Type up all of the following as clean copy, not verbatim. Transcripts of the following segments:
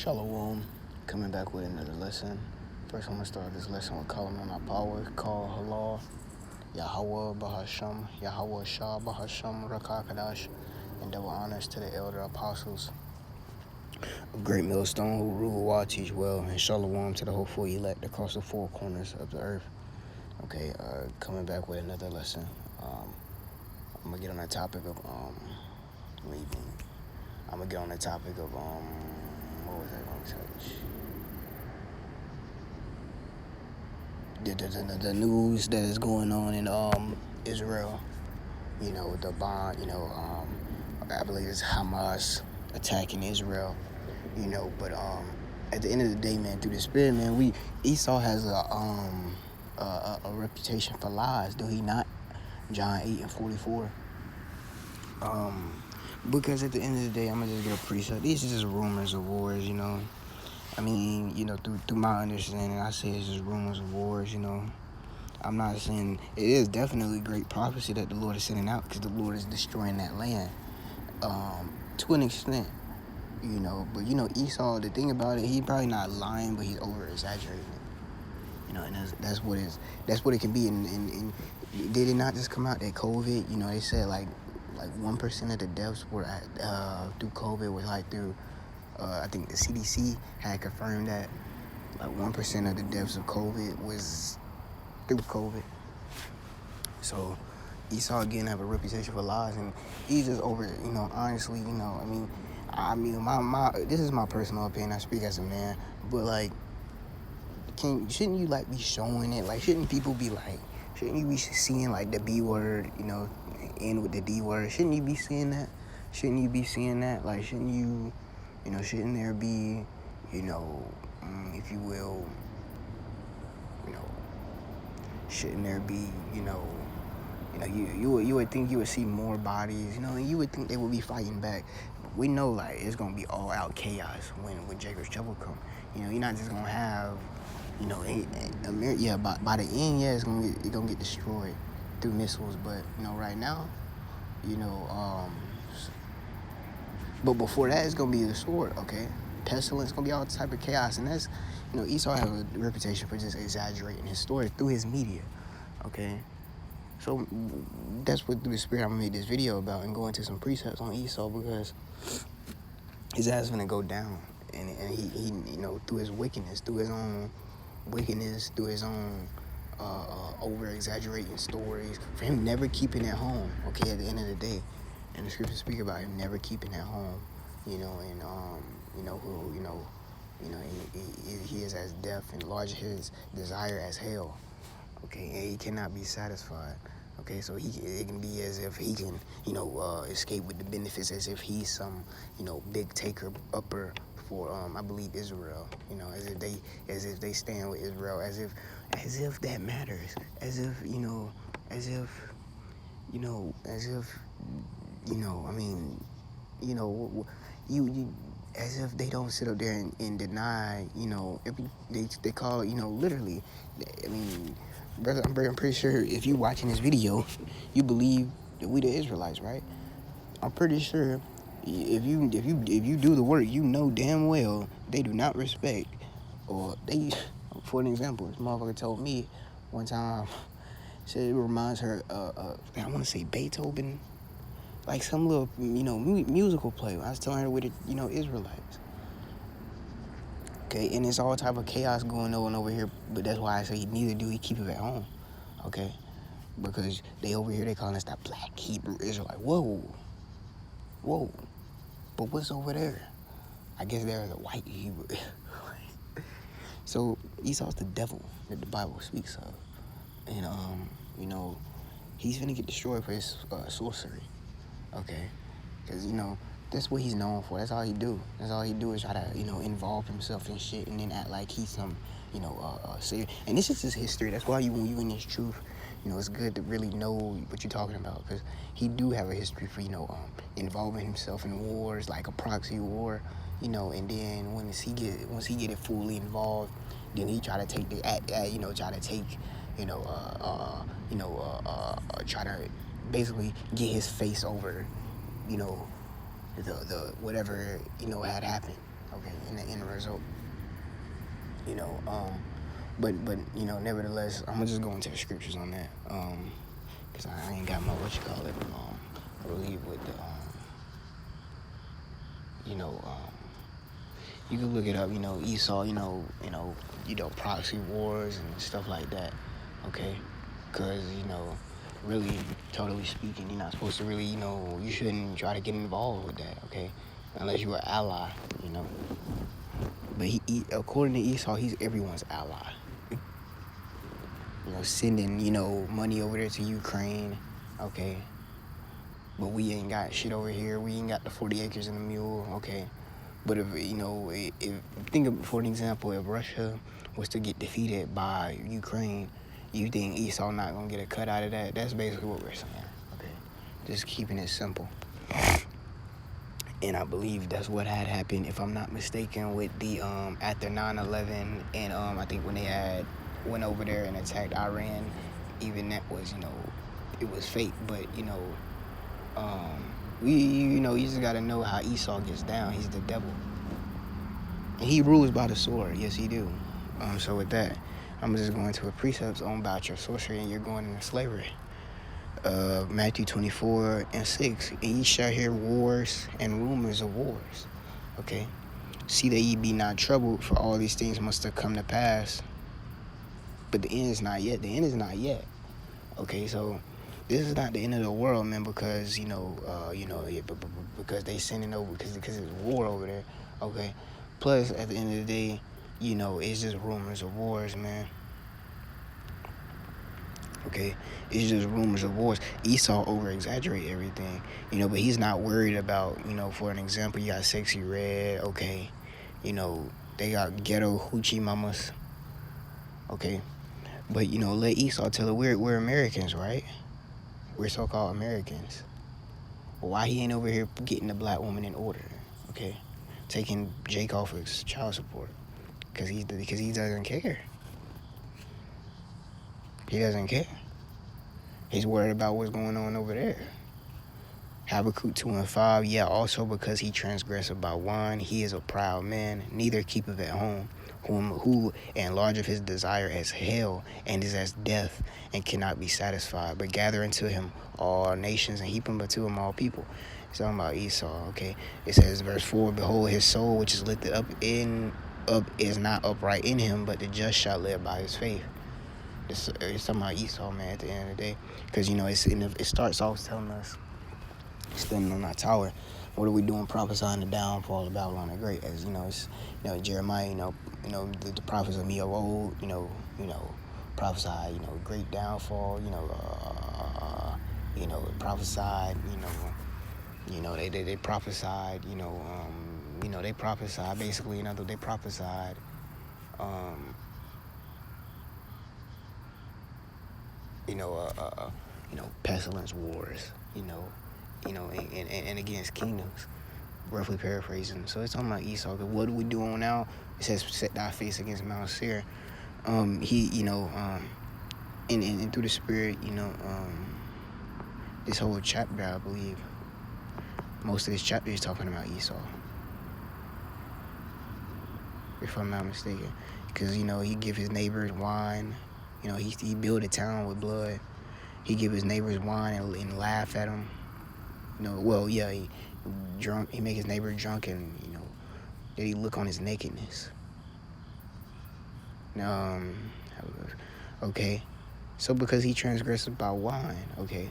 Shalom, coming back with another lesson. First, I'm going to start this lesson with calling on our power, call Halal, Yahweh Bahasham, Yahweh Shah Bahasham Rakakadash, and double honors to the elder apostles of Great Millstone who rule well, teach well, and Shalom to the hopeful elect across the four corners of the earth. Okay, coming back with another lesson. I'm going to get on the topic of, I'm going to get on the topic of, what was I going to touch? The news that is going on in Israel, the bomb, I believe it's Hamas attacking Israel, but at the end of the day, man, through the spirit, man, Esau has a reputation for lies, do he not? John 8:44. Because at the end of the day, I'm gonna just get a precept. These are just rumors of wars, I mean, through my understanding, I say it's just rumors of wars, I'm not saying it is definitely great prophecy that the Lord is sending out because the Lord is destroying that land to an extent, But, Esau, the thing about it, he's probably not lying, but he's over-exaggerating it, and that's what it can be. And did it not just come out that COVID, they said like 1% of the deaths were through COVID was through, I think the CDC had confirmed that like 1% of the deaths of COVID was through COVID. So Esau again have a reputation for lies, and he's just over, honestly, I mean, my this is my personal opinion. I speak as a man, but shouldn't you be showing it? Shouldn't you be seeing the B word, end with the D word? Shouldn't you be seeing that? Shouldn't you be seeing that? Shouldn't you, shouldn't there be, if you will, shouldn't there be, you would think you would see more bodies, and you would think they would be fighting back. But we know it's gonna be all out chaos when Jacob's trouble come. You're not just gonna have, by the end, it's gonna get destroyed through missiles. But right now, but before that, it's gonna be the sword, okay? Pestilence, gonna be all type of chaos, and that's, Esau have a reputation for just exaggerating his story through his media, okay? So that's what through the spirit I'm gonna make this video about and go into some precepts on Esau, because his ass is gonna go down, and he through his wickedness, through his own over exaggerating stories, for him never keeping at home, okay, at the end of the day. And the scriptures speak about him never keeping at home, he is as deaf and large his desire as hell, okay, and he cannot be satisfied, okay, so it can be as if he can, escape with the benefits, as if he's some, big taker upper for, I believe Israel, as if they stand with Israel, as if that matters, as if as if they don't sit up there and deny, they call, literally, I mean, brother, I'm pretty sure if you watching this video, you believe that we the Israelites, right? I'm pretty sure if you do the work, damn well they do not respect, or they, for an example, this motherfucker told me one time, said it reminds her, I want to say Beethoven, like some little, musical play. I was telling her with it, Israelites. Okay, and it's all type of chaos going on over here, but that's why I say neither do he keep it at home, okay? Because they over here, they calling us that black Hebrew Israelite. Whoa. But what's over there? I guess there's a white Hebrew. So Esau's the devil that the Bible speaks of. And, he's gonna get destroyed for his sorcery, okay? Because, that's what he's known for. That's all he do. That's all he do is try to, involve himself in shit and then act like he's some, savior. And this is his history. That's why when you in this truth, it's good to really know what you're talking about, because he do have a history for, involving himself in wars, like a proxy war, and then once he get it fully involved, then he try to take try to basically get his face over, the whatever, had happened, okay, in the end result. result. You know, but nevertheless, I'm gonna just go into the scriptures on that. Cause I ain't got my I believe with the you know, you can look it up. Esau. Proxy wars and stuff like that. Okay, cause really, totally speaking, you're not supposed to really, you shouldn't try to get involved with that. Okay, unless you're an ally. But according to Esau, he's everyone's ally. Sending, money over there to Ukraine, okay? But we ain't got shit over here. We ain't got the 40 acres and a mule, okay? But if think of, for an example, if Russia was to get defeated by Ukraine, you think Esau not gonna get a cut out of that? That's basically what we're saying, okay? Just keeping it simple. And I believe that's what had happened, if I'm not mistaken, with the after 9/11, and I think when they had went over there and attacked Iran, even that was it was fake. But you just gotta know how Esau gets down. He's the devil, and he rules by the sword. Yes, he do. So with that, I'm just going to a precepts on about your sorcery and you're going into slavery. Matthew 24:6, and ye shall hear wars and rumors of wars. Okay, see that ye be not troubled, for all these things must have come to pass, but the end is not yet. The end is not yet. Okay, so this is not the end of the world, man, because because they sending over because it's war over there. Okay, plus at the end of the day, it's just rumors of wars, man. Okay, it's just rumors of wars. Esau over-exaggerate everything, but he's not worried about, for an example, you got Sexy Red, okay, they got ghetto hoochie mamas, okay, but, let Esau tell it, we're Americans, right? We're so-called Americans. Why he ain't over here getting the black woman in order, okay, taking Jake off his child support, because he doesn't care. He doesn't care. He's worried about what's going on over there. Habakkuk 2:5, yeah, also because he transgressed about wine, he is a proud man, neither keepeth at home, who enlargeth his desire as hell, and is as death, and cannot be satisfied, but gather unto him all nations, and heap them unto him all people. It's talking about Esau, okay? It says, verse 4, behold, his soul, which is lifted up is not upright in him, but the just shall live by his faith. It's talking about Esau, man, at the end of the day. Because, it starts off telling us, standing on that tower, what are we doing prophesying the downfall of Babylon the Great? As, it's, Jeremiah, the prophets of me of old, prophesied, great downfall, prophesied, they prophesied, they prophesied, basically, they prophesied, pestilence wars, and against kingdoms, roughly paraphrasing. So it's talking about Esau. What are we doing now? It says, set thy face against Mount Seir. He, and through the spirit, this whole chapter, I believe, most of this chapter is talking about Esau, if I'm not mistaken. Because, he give his neighbors wine. He built a town with blood. He give his neighbors wine and laugh at them. He drunk. He make his neighbor drunk, and then he look on his nakedness. Okay, so because he transgressed about wine, okay,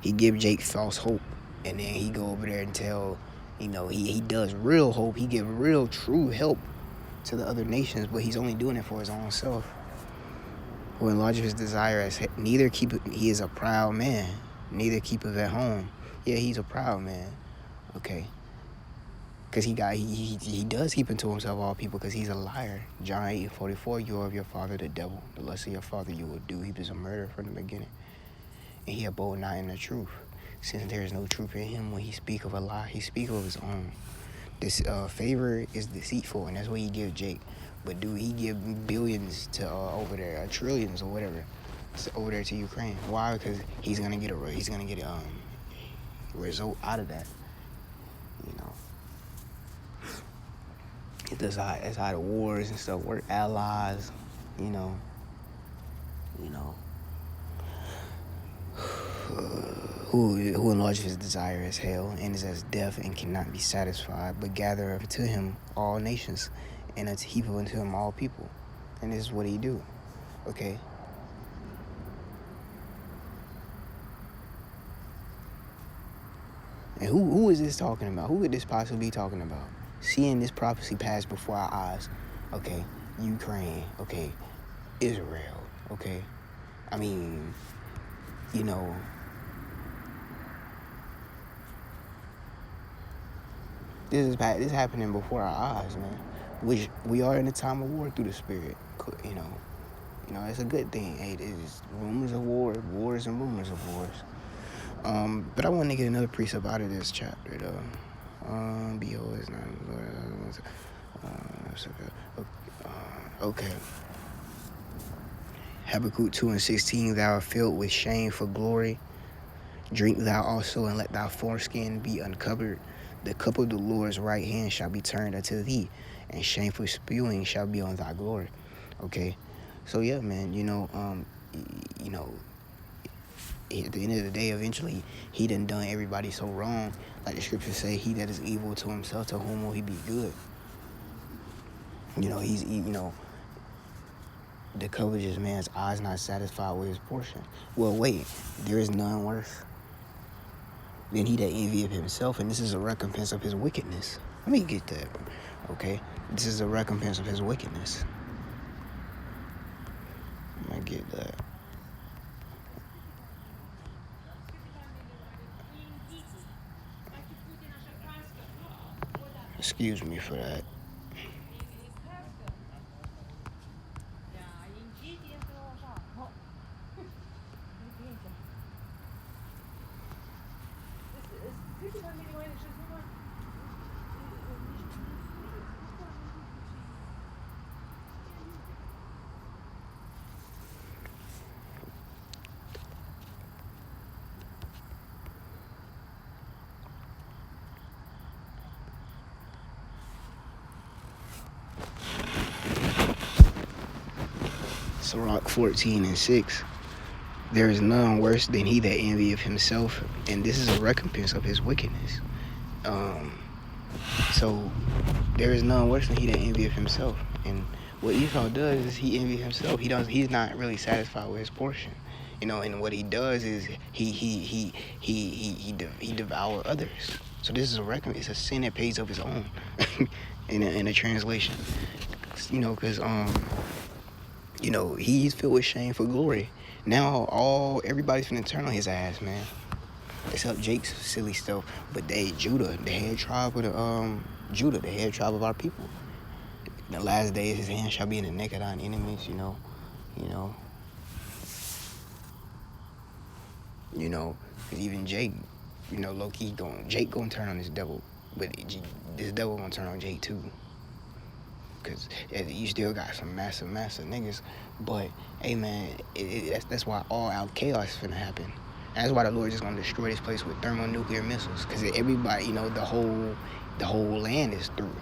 he give Jake false hope, and then he go over there and tell, he does real hope. He give real true help to the other nations, but he's only doing it for his own self. Who enlarges his desire as he is a proud man, neither keepeth at home. Yeah, he's a proud man, okay, because he does keep unto himself all people, because he's a liar. John 8:44, you are of your father the devil, the lust of your father you will do. He was a murderer from the beginning, and he abode not in the truth, since there is no truth in him. When he speak of a lie, he speak of his own. This favor is deceitful, and that's what he give Jake. But do he give billions to over there, trillions or whatever, over there to Ukraine? Why? Because he's gonna get a result out of that. That's how the wars and stuff work. Allies, you know, you know. Who enlarges his desire as hell, and is as deaf and cannot be satisfied, but gather to him all nations, and heap unto him all people. And this is what he do. Okay. And who is this talking about? Who could this possibly be talking about? Seeing this prophecy pass before our eyes. Okay. Ukraine. Okay. Israel. Okay. I mean, you know, this is happening before our eyes, man. Which we are in a time of war through the Spirit. You know, it's a good thing. Hey, there's rumors of wars and rumors of wars. But I want to get another precept out of this chapter, though. Behold, is not okay. Habakkuk 2:16, thou art filled with shame for glory. Drink thou also, and let thy foreskin be uncovered. The cup of the Lord's right hand shall be turned unto thee, and shameful spewing shall be on thy glory. Okay, so yeah, man, you know, at the end of the day, eventually, he done everybody so wrong. Like the scriptures say, he that is evil to himself, to whom will he be good? You know, the covetous man's eyes not satisfied with his portion. Well, wait, there is none worse than he that envieth himself, and this is a recompense of his wickedness. Let me get that, okay? This is a recompense of his wickedness. I'm gonna get that. Excuse me for that. Sirach 14:6. There is none worse than he that envieth himself, and this is a recompense of his wickedness. So there is none worse than he that envieth himself. And what Esau does is he envies himself. He's not really satisfied with his portion. You know, and what he does is he devour others. So this is a recompense. It's a sin that pays of his own. in a translation. You know, because you know, he's filled with shame for glory. Now everybody's finna turn on his ass, man. Except Jake's silly stuff. But Judah, the head tribe of our people. In the last days, his hand shall be in the neck of thine enemies, you know. Because even Jake, you know, low-key Jake gonna turn on this devil. But this devil gonna turn on Jake too. Because you still got some massive niggas. But, hey, man, that's why all out chaos is finna happen. And that's why the Lord just gonna destroy this place with thermonuclear missiles. Because everybody, you know, the whole land is through.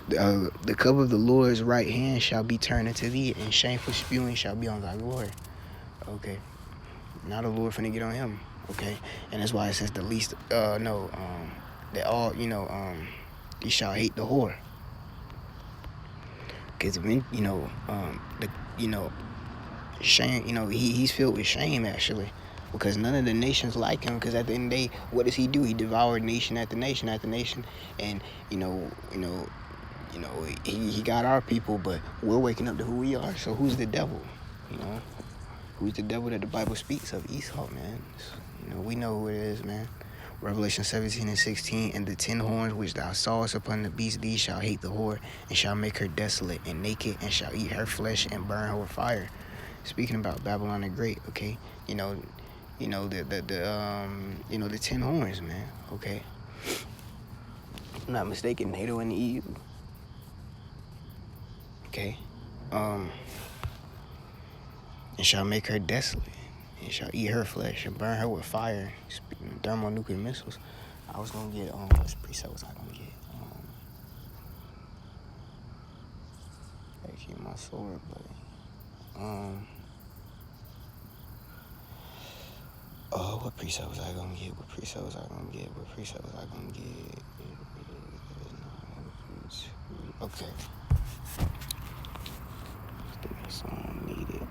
The cup of the Lord's right hand shall be turned unto thee, and shameful spewing shall be on thy glory. Okay. Now the Lord finna get on him. Okay. And that's why it says that all, you know, he shall hate the whore. Because when, shame, you know, he's filled with shame, actually. Because none of the nations like him. Because at the end of the day, what does he do? He devoured nation after nation after nation. And, he got our people, but we're waking up to who we are. So who's the devil? You know? Who's the devil that the Bible speaks of? Esau, man. You know, we know who it is, man. Revelation 17:16, and the 10 horns which thou sawest upon the beast, these shall hate the whore, and shall make her desolate and naked, and shall eat her flesh and burn her with fire. Speaking about Babylon the Great, okay, the 10 horns, man, okay. If I'm not mistaken, NATO and the EU. Okay, and shall make her desolate. And shall eat her flesh and burn her with fire. Speaking of thermonuclear missiles, I was gonna get this precept was I gonna get. keep my sword, but oh, what precept was I gonna get? What precept was I gonna get? What precept was I gonna get? Okay. I think that's all I needed.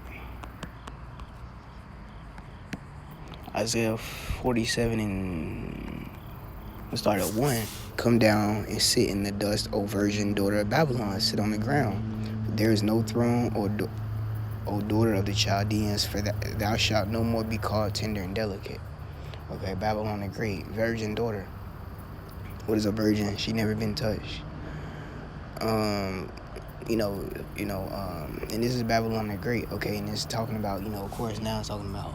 Isaiah 47 and we'll start at 1. Come down and sit in the dust, O virgin daughter of Babylon. Sit on the ground. There is no throne, O daughter of the Chaldeans, for thou shalt no more be called tender and delicate. Okay, Babylon the Great, virgin daughter. What is a virgin? She never been touched. And this is Babylon the Great, okay, and it's talking about, of course now it's talking about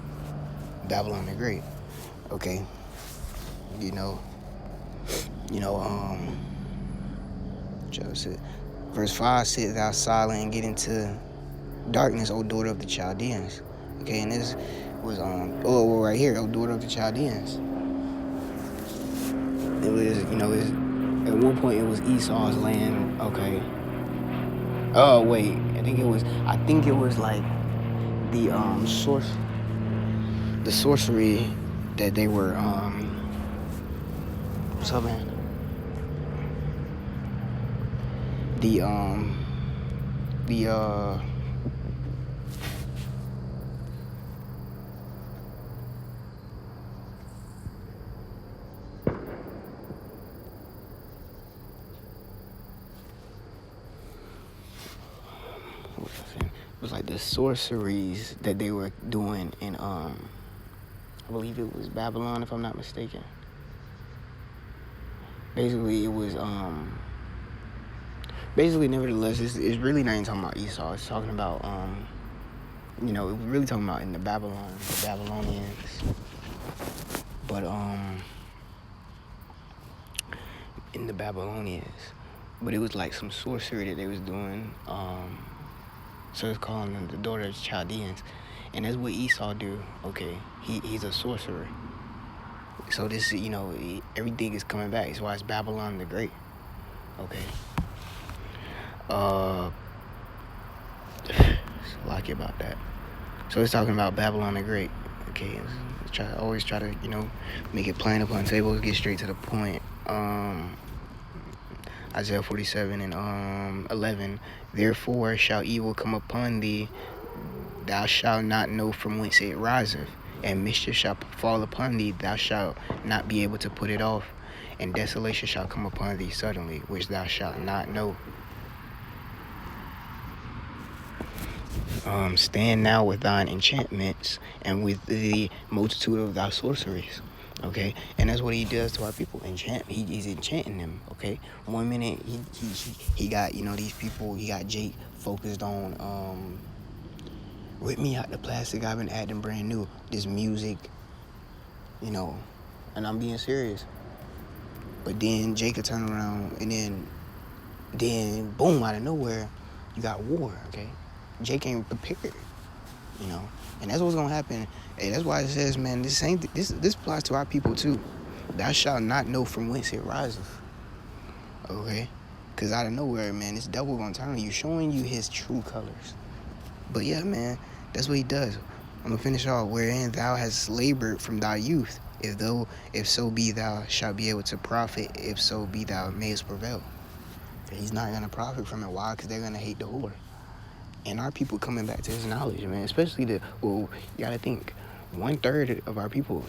Babylon the Great, okay, verse 5, sit thou silent and get into darkness, O daughter of the Chaldeans, okay, and this was, right here, O daughter of the Chaldeans. It was, at one point it was Esau's land, okay. Oh wait, I think it was like the sorcery that they were what's up, man? It was like the sorceries that they were doing in I believe it was Babylon, if I'm not mistaken. Basically, it was nevertheless, it's really not even talking about Esau. It's talking about it was really talking about in the Babylonians. But in the Babylonians, but it was like some sorcery that they was doing. So it's calling them the daughter of the Chaldeans, and that's what Esau do. Okay, he's a sorcerer. So this, everything is coming back. That's why it's Babylon the Great. Okay. Like about that. So it's talking about Babylon the Great. Okay, always try to make it plain upon tables, get straight to the point. Isaiah 47 and 11. Therefore shall evil come upon thee, thou shalt not know from whence it riseth, and mischief shall fall upon thee, thou shalt not be able to put it off, and desolation shall come upon thee suddenly, which thou shalt not know. Stand now with thine enchantments and with the multitude of thy sorceries. Okay, and that's what he does to our people. He's enchanting them. Okay, 1 minute he got these people. He got Jake focused on rip me out the plastic. I've been acting brand new. This music, and I'm being serious. But then Jake could turn around and then boom, out of nowhere, you got war. Okay, Jake ain't prepared. And that's what's gonna happen. Hey, that's why it says, man, this applies to our people too. Thou shalt not know from whence it riseth. Okay, because out of nowhere, man, this devil gonna turn on you, showing you his true colors. But yeah, man, that's what he does. I'm gonna finish off. Wherein thou hast labored from thy youth, if so be thou shalt be able to profit, if so be thou mayest prevail. He's not gonna profit from it. Why? Because they're gonna hate the whore. And our people coming back to his knowledge, man. Especially you gotta think, 1/3 of our people,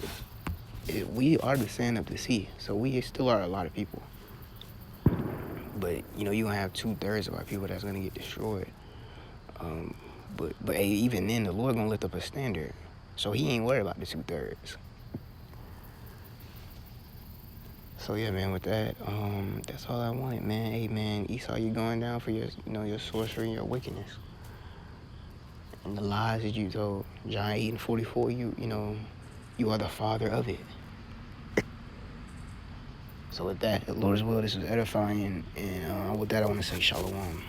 we are the sand of the sea. So we still are a lot of people. But you're gonna have 2/3 of our people that's gonna get destroyed. But hey, even then, the Lord gonna lift up a standard. So he ain't worried about the 2/3. So yeah, man, with that, that's all I wanted, man. Hey, man, Esau, you going down for your sorcery and your wickedness. And the lies that you told. John 8:44, you are the father of it. So with that, the Lord's will, this is edifying. And with that, I want to say shalom.